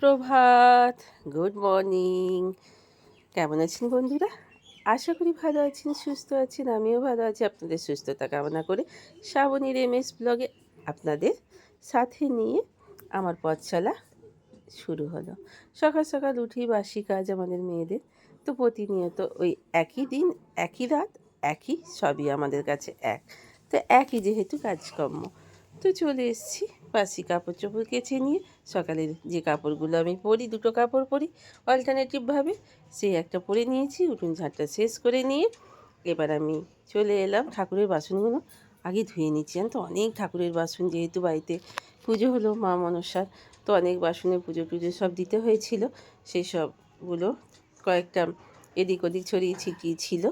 সুপ্রভাত, good morning. কেমন আছেন বন্ধুরা? আশা করি ভালো আছেন, সুস্থ আছেন। আমিও ভালো আছি। আপনাদের সুস্থতা কামনা করে শ্রাবণীর এমএস ব্লগে আপনাদের সাথে নিয়ে আমার পথ চলা শুরু হলো। সকাল সকাল উঠি, বাসি কাজ আমাদের মেয়েদের। তো প্রতিনিয়ত ওই একই দিন, একই রাত, একই সবই আমাদের কাছে এক। তো একই যেহেতু কাজকর্ম, তো চলে এসেছি বাসি কাপড় চোপড় কেচে নিয়ে। সকালের যে কাপড়গুলো আমি পরি, দুটো কাপড় পরি অল্টারনেটিভভাবে, সেই একটা পরে নিয়েছি। উঠোন ঝাঁটটা শেষ করে নিয়ে এবার আমি চলে এলাম ঠাকুরের বাসনগুলো আগে ধুয়ে নিচ্ছি। জান তো অনেক ঠাকুরের বাসন, যেহেতু বাড়িতে পুজো হলো মা মনসার, তো অনেক বাসনে পুজো টুজো সব দিতে হয়েছিল। সেই সবগুলো কয়েকটা এদিক ওদিক ছড়িয়ে ছিটিয়ে ছিল।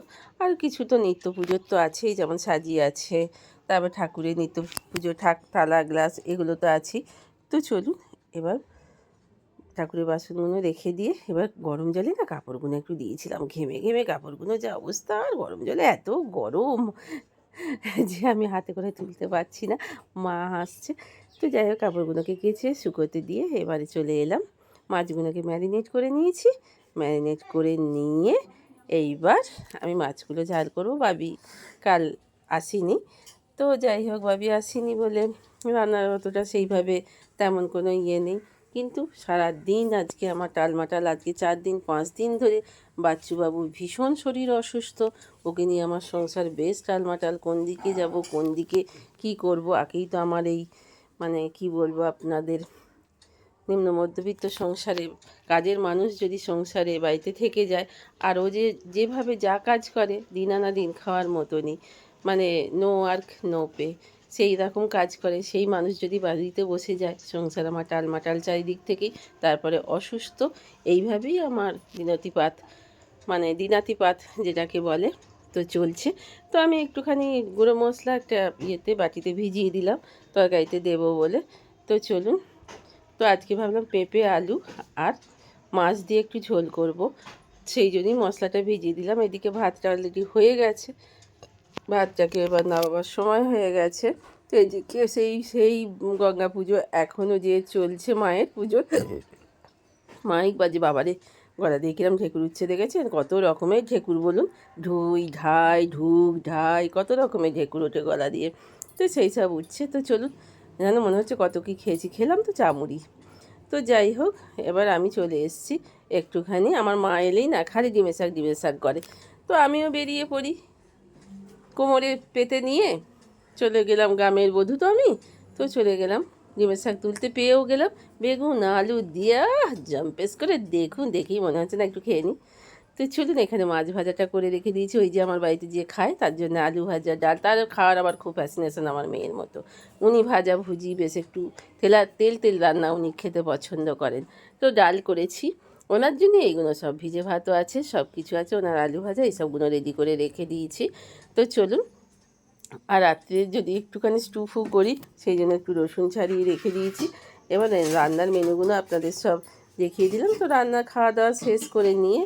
আর কিছু তো নিত্য পুজোর তো আছেই, যেমন সাজি আছে, তারপর ঠাকুরের নিত্য পুজো থালা গ্লাস এগুলো তো আছেই। তো চলুন এবার ঠাকুরের বাসনগুলো রেখে দিয়ে এবার গরম জলে না কাপড়গুলো একটু দিয়েছিলাম। ঘেমে ঘেমে কাপড়গুলো যা অবস্থা, আর গরম জলে এত গরম যে আমি হাতে করে তুলতে পারছি না, মা হাসছে। তো যাই হোক কাপড়গুলোকে কেচে শুকোতে দিয়ে এবারে চলে এলাম। মাছগুলোকে ম্যারিনেট করে নিয়েছি। ম্যারিনেট করে নিয়ে এইবার আমি মাছগুলো ঝাল করবো। বাবি কাল আসেনি, তো যাই হোক বাবি আসেনি বলে রান্নার অতটা সেইভাবে তেমন কোনো ইয়ে নেই। কিন্তু সারা দিন আজকে আমার টালমাটাল, আজকে 4 দিন 5 দিন ধরে বাচ্চুবাবুর ভীষণ শরীর অসুস্থ। ওকে নিয়ে আমার সংসার বেশ টালমাটাল, কোন দিকে যাব, কোন দিকে কি করব। আগেই তো আমার এই মানে কি বলবো আপনাদের, নিম্ন মধ্যবিত্ত সংসারে কাজের মানুষ যদি সংসারে বাড়িতে থেকে যায়, আর ও যেভাবে যা কাজ করে দিন আনা দিন খাওয়ার মতনই, মানে নো ওয়ার্ক নো পে, সেই রকম কাজ করে, সেই মানুষ যদি বাড়িতে বসে যায়, সংসার আমার টালমাটাল চারিদিক থেকেই। তারপরে অসুস্থ, এইভাবেই আমার দিনাতিপাত, মানে দিনাতিপাত যেটাকে বলে, তো চলছে। তো আমি একটুখানি গুঁড়ো মশলা একটা ইয়েতে বাটিতে ভিজিয়ে দিলাম তরকারিতে দেবো বলে। তো চলুন, তো আজকে ভাবলাম পেঁপে আলু আর মাছ দিয়ে একটু ঝোল করব, সেই জন্যই মশলাটা ভিজিয়ে দিলাম। এদিকে ভাতটা অলরেডি হয়ে গেছে, ভাতটাকে এবার নামাবার সময় হয়ে গেছে। তো এদিকে সেই সেই গঙ্গা পুজো এখনও যে চলছে, মায়ের পুজো, মাইক বাজে বাবারে, গলা দিয়ে কিরম ঢেকুর উঠছে দেখেছেন? কত রকমের ঢেকুর বলুন, ঢুই ঢাই ঢুক ঢাই, কত রকমের ঢেকুর ওঠে গলা দিয়ে। তো সেই সব উঠছে। তো চলুন, যেন মনে হচ্ছে কত কী খেয়েছি, খেলাম তো চামড়ি। তো যাই হোক, এবার আমি চলে এসেছি একটুখানি। আমার মা এলেই না খালি ডিমের শাক করে, তো আমিও বেরিয়ে পড়ি কোমরে পেতে নিয়ে। চলে গেলাম, গ্রামের বধূ তো আমি, তো চলে গেলাম ডিমের শাক তুলতে, পেয়েও গেলাম। বেগুন আলু দিয়া জম্পেস করে, দেখুন দেখেই মনে হচ্ছে না একটু খেয়ে নিই। তো চলুন, এখানে মাছ ভাজাটা করে রেখে দিয়েছি, ওই যে আমার বাড়িতে যে খায় তার জন্য আলু ভাজা, ডাল। তার খাওয়ার আবার খুব ফ্যাসিনেশন আমার মেয়ের মতো, উনি ভাজা ভুজি বেশ একটু তেল তেল রান্না উনি খেতে পছন্দ করেন। তো ডাল করেছি ওনার জন্য, এইগুলো সব ভিজে ভাতও আছে, সব কিছু আছে, ওনার আলু ভাজা এইসবগুলো রেডি করে রেখে দিয়েছি। তো চলুন, আর রাত্রে যদি একটুখানি স্টু ফু করি, সেই জন্য একটু রসুন ছাড়িয়ে রেখে দিয়েছি। এবার রান্নার মেনুগুলো আপনাদের সব দেখিয়ে দিলাম। তো রান্না খাওয়া দাওয়া শেষ করে নিয়ে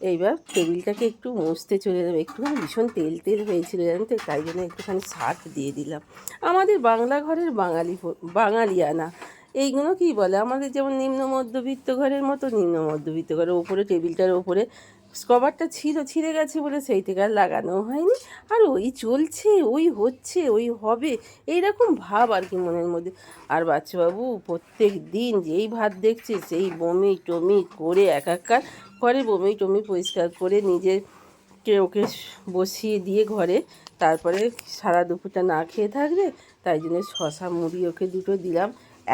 এইবার টেবিলটাকে একটু মুছতে চলে যাবে। একটুখানি ভীষণ তেল তেল হয়েছিল জানেন তো, তাই জন্য একটুখানি সার্ফ দিয়ে দিলাম। আমাদের বাংলা ঘরের বাঙালিয়ানা এইগুলো কী বলে, আমাদের যেমন নিম্ন মধ্যবিত্ত ঘরের মতো, নিম্ন মধ্যবিত্ত ঘরের ওপরে টেবিলটার ওপরে কভারটা ছিল, ছিঁড়ে গেছে বলে সেই থেকে আর লাগানো হয়নি। আর ওই চলছে, ওই হচ্ছে, ওই হবে, এইরকম ভাব আর কি মনের মধ্যে। আর বাচ্চাবাবু প্রত্যেক দিন যেই ভাত দেখছে সেই বমি টমি করে একাকার করে, বমি টমি পরিষ্কার করে নিজেকে ওকে বসিয়ে দিয়ে ঘরে, তারপরে সারা দুপুরটা না খেয়ে থাকবে, তাই জন্য শশা মুড়ি ওকে দুটো দিলাম।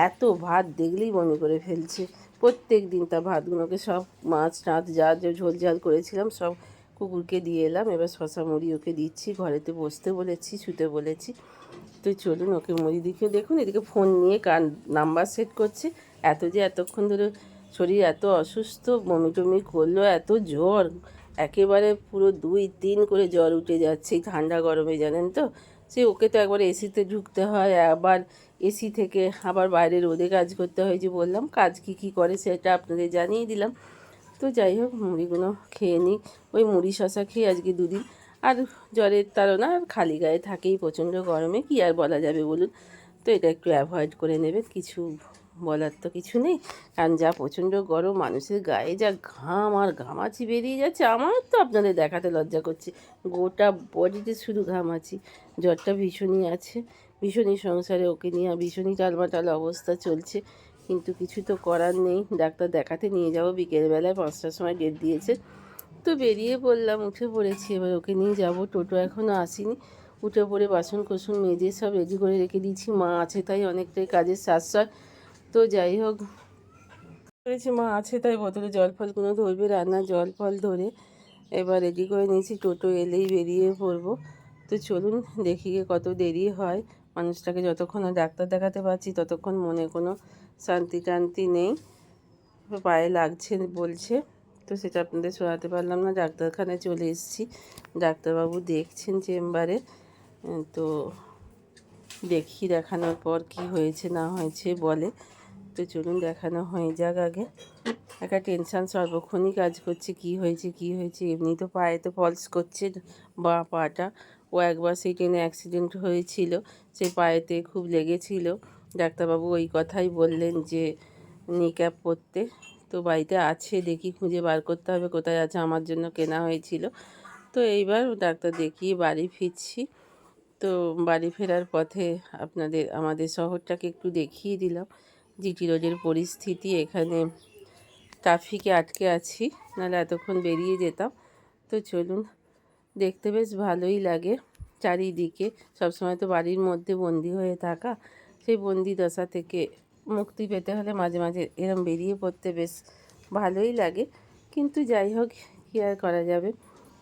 এত ভাত দেখলেই বমি করে ফেলছে প্রত্যেক দিন। তা ভাতগুলোকে সব মাছ টাছ যা যা ঝোল ঝাল করেছিলাম সব কুকুরকে দিয়ে এলাম। এবার শশা মুড়ি ওকে দিচ্ছি, ঘরেতে বসতে বলেছি, শুতে বলেছি। তো চলুন ওকে মুড়ি দিকে, দেখুন এদিকে ফোন নিয়ে নাম্বার সেট করছে। এতক্ষণ ধরে শরীর এত অসুস্থ, বমি টমি করলো, এত জ্বর, একেবারে পুরো 2-3 করে জ্বর উঠে যাচ্ছে এই ঠান্ডা গরমে, জানেন তো। সে ওকে তো একবার এসিতে ঢুকতে হয়, আবার এসি থেকে আবার বাইরে রোদে কাজ করতে হয়। যে বললাম কাজ কী করে সেটা আপনাদের জানিয়ে দিলাম। তো যাই হোক, মুড়িগুলো খেয়ে নিই। ওই মুড়ি শশা খেয়ে আজকে 2 দিন। আর জ্বরের তাড়না, আর খালি গায়ে থাকেই প্রচণ্ড গরমে, কী আর বলা যাবে বলুন। তো এটা একটু অ্যাভয়েড করে নেবেন, কিছু বলার তো কিছু নেই, কারণ যা প্রচণ্ড গরম, মানুষের গায়ে যা ঘাম আর ঘামাচি বেরিয়ে যাচ্ছে, আমার তো আপনাদের দেখাতে লজ্জা করছে, গোটা বডিতে শুধু ঘামাচি। জ্বরটা ভীষণই আছে, ভীষণই সংসারে ওকে নিয়ে ভীষণই টালমাটাল অবস্থা চলছে, কিন্তু কিছু তো করার নেই। ডাক্তার দেখাতে নিয়ে যাবো বিকেলবেলায়, 5টার সময় ডেট দিয়েছে। তো বেরিয়ে পড়লাম, উঠে পড়েছি, এবার ওকে নিয়ে যাব। টোটো এখনও আসেনি। উঠে পড়ে বাসন কোসন মেজে সব রেডি করে রেখে দিয়েছি। মা আছে তাই অনেকটাই কাজের সাশ্রয়। তো যাই হোক, করেছি মা আছে তাই বোতলে জল ফলগুলো ধরবে, রান্নার জল ফল ধরে এবার রেডি করে নিয়েছি। টোটো এলেই বেরিয়ে পড়বো। তো চলুন দেখি গিয়ে কত দেরি হয়। মানুষটাকে যতক্ষণ না ডাক্তার দেখাতে পারছি ততক্ষণ মনে কোনো শান্তি টান্তি নেই, পায়ে লাগছে বলছে। তো সেটা আপনাদের শোনাতে পারলাম না। ডাক্তারখানায় চলে এসেছি, ডাক্তারবাবু দেখছেন চেম্বারে। তো দেখি দেখানোর পর কি হয়েছে না হয়েছে বলে। তো চলুন দেখানো হয়ে যাক আগে। একটা টেনশান সর্বক্ষণই কাজ করছে, কি হয়েছে কি হয়েছে। এমনি তো পায়ে তো ফলস করছে বা পাটা, ও একবার সেই ট্রেনে অ্যাক্সিডেন্ট হয়েছিল, সেই পায়েতে খুব লেগেছিল। ডাক্তারবাবু ওই কথাই বললেন যে নি ক্যাপ পরতে। তো বাড়িতে আছে, দেখি খুঁজে বার করতে হবে কোথায় আছে, আমার জন্য কেনা হয়েছিল। তো এইবার ডাক্তার দেখিয়ে বাড়ি ফিরছি। তো বাড়ি ফেরার পথে আমাদের শহরটাকে একটু দেখিয়ে দিলাম। জিটি রোডের পরিস্থিতি, এখানে ট্রাফিকে আটকে আছি, নাহলে এতক্ষণ বেরিয়ে যেতাম। তো চলুন, দেখতে বেশ ভালোই লাগে চারিদিকে। সবসময় তো বাড়ির মধ্যে বন্দি হয়ে থাকা, সেই বন্দি দশা থেকে মুক্তি পেতে হলে মাঝে মাঝে এরম বেরিয়ে পড়তে বেশ ভালোই লাগে। কিন্তু যাই হোক, কী আর করা যাবে,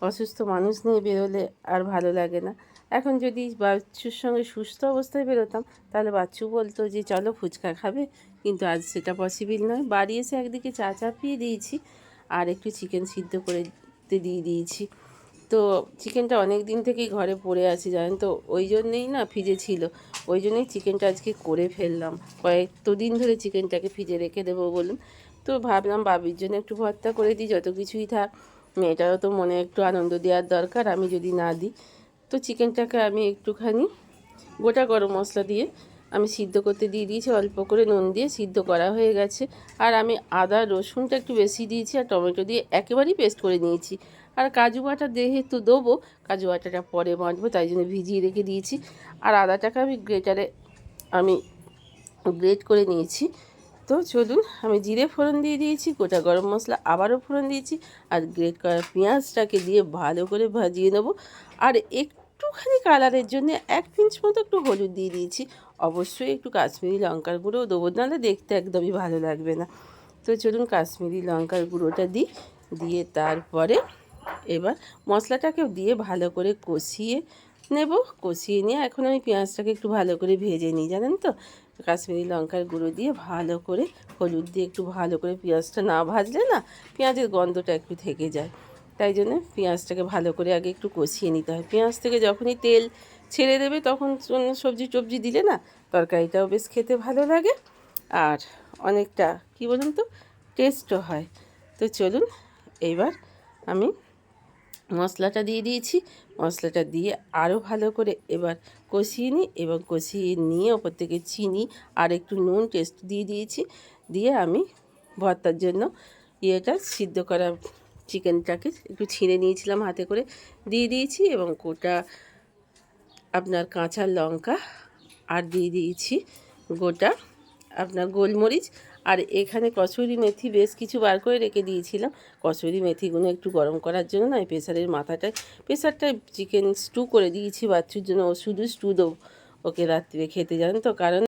অসুস্থ মানুষ নিয়ে বেরোলে আর ভালো লাগে না। এখন যদি বাচ্চুর সঙ্গে সুস্থ অবস্থায় বেরোতাম তাহলে বাচ্চু বলতো যে চলো ফুচকা খাবে, কিন্তু আজ সেটা পসিবল নয়। বাড়ি এসে একদিকে চা চাপিয়ে দিয়েছি আর একটু চিকেন সিদ্ধ করে দিয়ে দিয়েছি। তো চিকেনটা অনেক দিন থেকেই ঘরে পড়ে আছে জানেন তো, ওই জন্যেই না ফ্রিজে ছিল, ওই জন্যই চিকেনটা আজকে করে ফেললাম। কয়েকটা দিন ধরে চিকেনটাকে ফ্রিজে রেখে দেবো বলুন। তো ভাবলাম বাবির জন্য একটু ভর্তা করে দিই, যত কিছুই থাক, মেয়েটারও তো মনে একটু আনন্দ দেওয়ার দরকার, আমি যদি না দিই। তো চিকেনটাকে আমি একটুখানি গোটা গরম মশলা দিয়ে আমি সিদ্ধ করতে দিয়ে দিয়েছি, অল্প করে নুন দিয়ে সিদ্ধ করা হয়ে গেছে। আর আমি আদা রসুনটা একটু বেশি দিয়েছি আর টমেটো দিয়ে একেবারেই পেস্ট করে নিয়েছি। আর কাজু বাটা যেহেতু দেবো, কাজু বাটাটা পরে বাঁটবো, তাই জন্য ভিজিয়ে রেখে দিয়েছি। আর আদাটাকে আমি আমি গ্রেট করে নিয়েছি। তো চলুন, আমি জিরে ফোড়ন দিয়ে দিয়েছি, গোটা গরম মশলা আবারও ফোড়ন দিয়েছি, আর গ্রেট করা পেঁয়াজটাকে দিয়ে ভালো করে ভাজিয়ে নেবো। আর একটুখানি কালারের জন্য 1 পিঞ্চ মতো একটু হলুদ দিয়ে দিয়েছি। অবশ্যই একটু কাশ্মীরি লঙ্কার গুঁড়োও দেবো, নাহলে দেখতে একদমই ভালো লাগবে না। তো চলুন কাশ্মীরি লঙ্কার গুঁড়োটা দিয়ে তারপরে এবার মশলাটাকেও দিয়ে ভালো করে কষিয়ে নেব। কষিয়ে নিয়ে এখন আমি পেঁয়াজটাকে একটু ভালো করে ভেজে নিই জানেন তো, কাশ্মীরি লঙ্কার গুঁড়ো দিয়ে ভালো করে, হলুদ দিয়ে একটু ভালো করে, পেঁয়াজটা না ভাজলে না পেঁয়াজের গন্ধটা একটু থেকে যায়, তাই জন্য পেঁয়াজটাকে ভালো করে আগে একটু কষিয়ে নিতে হয়। পেঁয়াজ থেকে যখনই তেল ছেড়ে দেবে তখন সবজি টবজি দিলে না তরকারিটাও বেশ খেতে ভালো লাগে, আর অনেকটা কী বলুন তো টেস্টও হয়। তো চলুন, এইবার আমি মশলাটা দিয়ে দিয়েছি, মশলাটা দিয়ে আরও ভালো করে এবার কষিয়ে নিই, এবং কষিয়ে নিয়ে ওপর থেকে চিনি আর একটু নুন টেস্ট দিয়ে দিয়েছি। দিয়ে আমি ভর্তার জন্য সিদ্ধ করা চিকেনটাকে একটু ছিঁড়ে নিয়েছিলাম হাতে করে, দিয়ে দিয়েছি, এবং গোটা আপনার কাঁচা লঙ্কা আর দিয়ে দিয়েছি গোটা আপনার গোলমরিচ। আর এখানে কসুরি মেথি বেশ কিছু বার করে রেখে দিয়েছিলাম, কসুরি মেথিগুলো একটু গরম করার জন্য না প্রেসারের প্রেসারটায় চিকেন স্টু করে দিয়েছি বাচ্চুর জন্য। ও শুধু স্টু দেবো ওকে রাত্রে খেতে, জানেন তো, কারণ